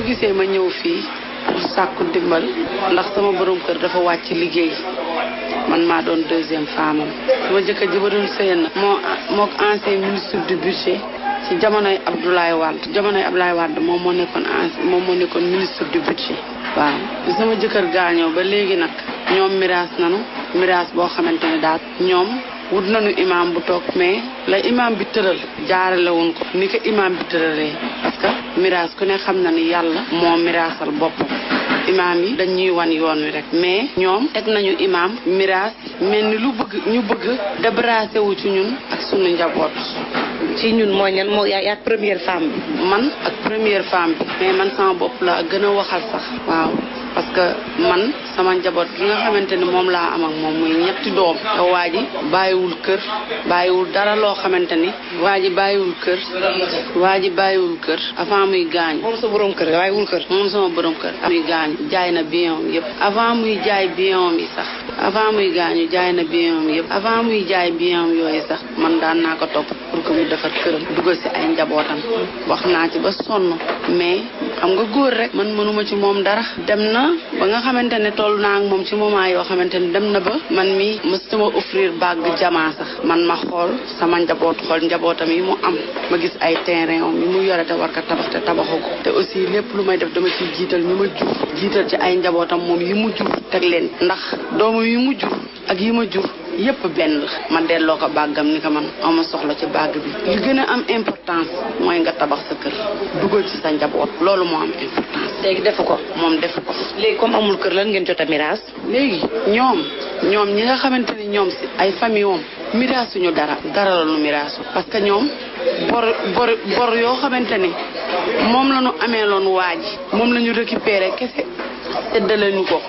gisee ma ñëw fii sàkku dimbal ndax sama borom kër dafa wàcc liggéey man maa doon deuxième femme am sama jëkkër ji ba doon sëyal na moo ancien ministre du budget ci jamonoy Abdoulaye Wade moom moo nekkoon ministre du budget waaw bi sama jëkkër gaañoo ba léegi nag ñoom miraas boo xamante ne daal ñoom wut nañu imam bu toog mais la imam bi tëral jaarale woon ko ni ko imam bi tëralee parce que miraas ku ne xam na ni yàlla moo miraasal boppam imam yi dañuy wan yoon wi rek mais ñoom teg nañu imam miraas mel ni ñu bëgg débarrassé wu ci ñun ak sunu njaboot. ci ñun mooy ñan moo yaa première femme bi. man ak première femme bi mais man sama bopp la gën a waxal sax waaw parce que man sama njaboot gi nga xamante ni moom laa am ak moom muy ñetti doom te waa ji bàyyiwul dara loo xamante ni waa ji bàyyiwul kër avant muy gaañ. moom sa borom kër bàyyiwul kër. moom sama borom kër muy gaañ jaay na bien yëpp avant muy jaay bien yi sax avant muy gaañu jaay na bien yëpp avant muy jaay bien yooyu sax man daan naa ko topp pour que mu defar këram dugal si ay njabootam wax naa ci ba sonn mais xam nga góor rek man mënuma ci moom dara dem na ba nga xamante ne toll naa ak moom ci moment yoo xamante ne dem na ba man mi mësuma offrir bague jamaa sax man ma xool sama njaboot xool njabootam yi mu am ma gis ay terrain yi mu yore te war ko tabax te tabaxu ko te aussi lépp lu may def dama ciy jiital ñu ma jur jiital ci ay njabootam moom yi mu jur teg leen ndax doomu yi mu jur ak yi ma jur yépp benn la ma delloo ko bàggam ni ko man ama soxla ci bàgg bi li gën a am importance mooy nga tabax sa kër dugal ci sa njaboot loolu moo am importance. léegi defu ko moom defu ko. léegi comme amul kër lan ngeen jot a miraas. léegi ñoom ñi nga xamante ni ñoom si ay famille moom miraasuñu dara la nu miraasu parce que ñoom bor yoo xamante ni moom la ñu amee loon waaj moom la ñu récupéré kese séddale ñu ko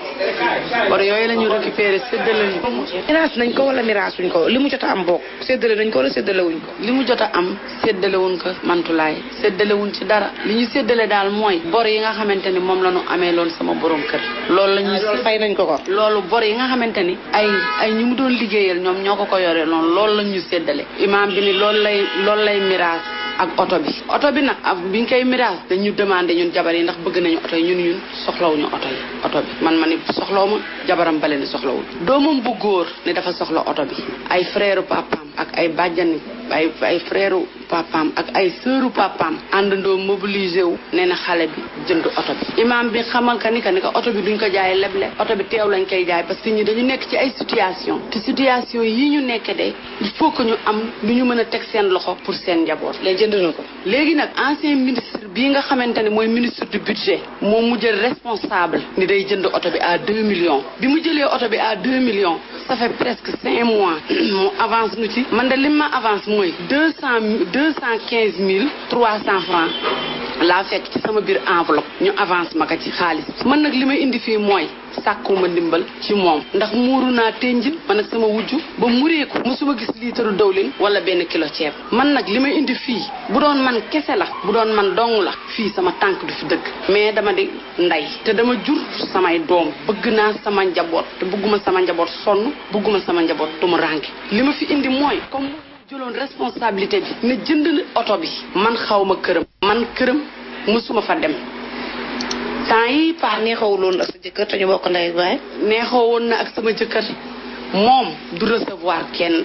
bor yooyu la ñu récupéré séddale ñu ko. miraas nañ ko wala miraasuñ ko li mu jot a am bokk séddale nañ ko wala séddale wuñ ko. li mu jot a am séddale wuñ ko mantulaay séddale wuñ ci dara li ñu séddale daal mooy bor yi nga xamante ni moom la ñu amee loon sama borom kër. loolu la ñuy fay nañ ko. loolu bor yi nga xamante ni ay ñi mu doon liggéeyal ñoom ñoo ko yore noonu loolu la ñu séddale. imaam bi ni loolu lay miraas ak oto bi nag biñ koy miraas dañu demandé ñun jabar yi ndax bëgg nañu oto yi ñun soxlawuñu oto bi man ma ni soxlaw ma jabaram bale ni soxlawul doomam bu góor ne dafa soxla oto bi ay frère papaam ak ay bàjjani ay frère papaam ak ay sœuru papaam àndandoo mobilisé wu nee na xale bi jënd oto bi imam bi xamal ka ni ka oto bi duñ ko jaay leble oto bi teew lañ koy jaay parce que ñi dañu nekk ci ay situation te situation yi ñu nekk de il faut que ñu am lu ñu mën a teg seen loxo pour seen njaboot. léegi jënd na ko. léegi nag ancien ministre bii nga xamante ne mooy ministre du budget moom mu jël responsable ni day jënd oto bi à 2 millions bi mu jëlee oto bi à 2 millions ça fait presque 5 mois mu avance nu ci man de lim ma avance mooy 215 300 francs laa fekk ci sama biir enveloppe ñu avance ma ko ci xaalis man nag li may indi fii mooy sàkkuma ndimbal ci moom ndax muuru naa tenjin man ak sama wujju ba mureeku mosuma gis liitaru dawlin wala benn kilo ceeb man nag li may indi fii bu doon man kese la bu doon man dong la fii sama tànk du fi dëgg mais dama di ndey te dama jur samay doom bëgg naa sama njaboot te bëgguma sama njaboot sonn bëgguma sama njaboot tumu ranke li ma fi indi mooy comme jëloon responsabilité bi ne jënd na oto bi man xaw ma këram man këram mësuma fa dem temps yi paa neexawuloon ak sa jëkkër te ñu bokk ndey baay neexawoon na ak sama jëkkër moom du recevoir kenn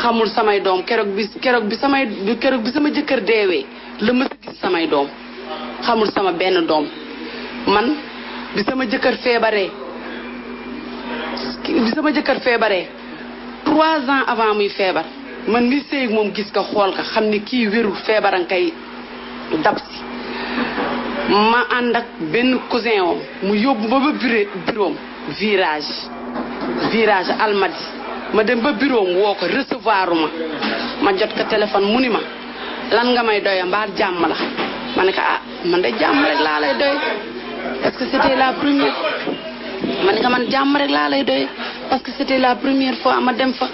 xamul samay doom keroog bi sama jëkkër deewee la ma gis samay doom xamul sama benn doom man bi sama jëkkër feebaree 3 ans avant muy feebar man mi sëy moom gis ko xool ko xam ni kii wérul feebaran kay dab si ma ànd ak benn cousin om mu yóbbu ba bureau virage Almadi ma dem ba bureau woo ko recevoir ma jot ko téléphone mu ni ma lan nga may doya mbaa jàmm la ma ne ko man de jàmm rek laa lay doy parce que c'était la première ma ne ko man jàmm rek laa lay doy parce que c'était la première fois ma dem fa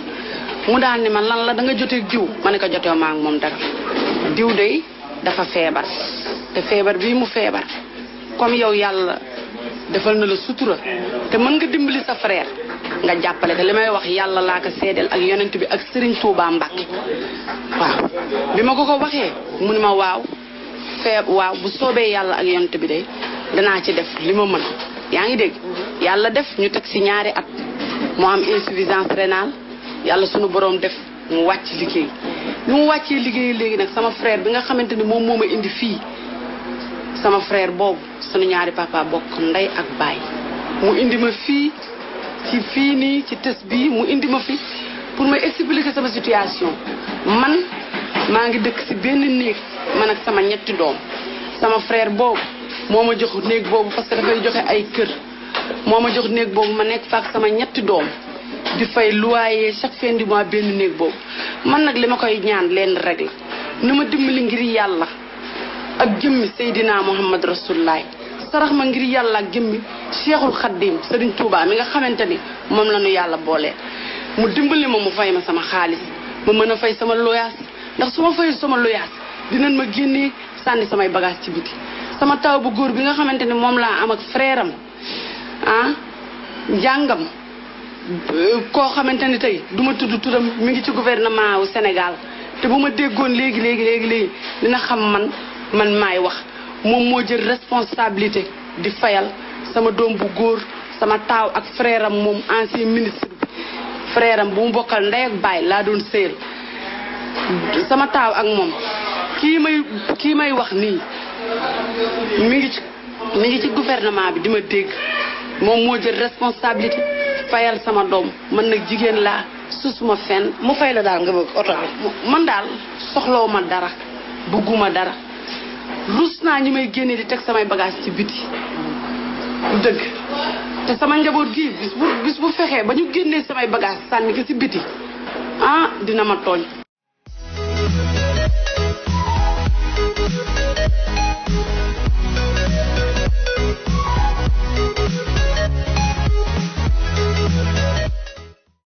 mu daal ni man lan la da nga jotee diw ma ne ko jotee ma ak moom dara diw de dafa feebar te feebar bii mu feebar comme yow yàlla defal na la sutura te mën nga dimbali sa frère nga jàppale ko li may wax yàlla laa ko seedeel ak yonent bi ak Serigne Touba Mbacke waaw bi ma ko waxee mu ni ma waaw waaw bu soobee yàlla ak yonent bi de danaa ci def li ma mën yaa ngi dégg yàlla def ñu teg si ñaari at mu am insuffisance rénale yàlla sunu borom def mu wàcc liggéey bi mu wàccee liggéey léegi nag sama frère bi nga xamante ni moom moo ma indi fii sama frère boobu sunu ñaari papa bokk ndey ak baay mu indi ma fii ci fii nii ci tës bii mu indi ma fi pour ma expliquer sama situation man maa ngi dëkk si benn néeg man ak sama ñetti doom sama frère boobu moo ma jox néeg boobu parce que dafay joxe ay kër moo ma jox néeg boobu ma nekk fa ak sama ñetti doom di fay loyer chaque fin du mois benn néeg boobu man nag li ma koy ñaan leen rek la na ma dimbali ngir yàlla ak jëmmi Seydina Muhammad Rasulullah sarax ma ngir yàlla ak jëmmi Cheikhul Khadim Serigne Touba mi nga xamante ni moom la ñu yàlla boole mu dimbali ma mu fay ma sama xaalis ma mën a fay sama loyaas ndax su ma fayul sama loyaas dinañ ma génnee sànni samay bagage ci biti sama taw bu góor bi nga xamante ni moom laa am ak frère am njàngam koo xamante ni tey du ma tudd turam mi ngi ci gouvernement wu Sénégal te bu ma déggoon léegi dina xam man maay wax moom moo jël responsabilité di fayal sama doom bu góor sama taaw ak frère am moom ancien ministre bi frère am bu mu bokkal ndey ak baay laa doon sëyal sama taaw ak moom kii may wax nii mi ngi ci gouvernement bi di ma dégg moom moo jël responsabilité fayal sama doom man nag jigéen laa susuma fenn mu fay la daal nga bëgg oto bi man daal soxlawu ma dara bëgguma dara rus naa ñi may génne di teg samay bagage ci biti dëgg te sama njaboot gi bis bu fexee ba ñu génnee samay bagage sànni ko ci biti dina ma tooñ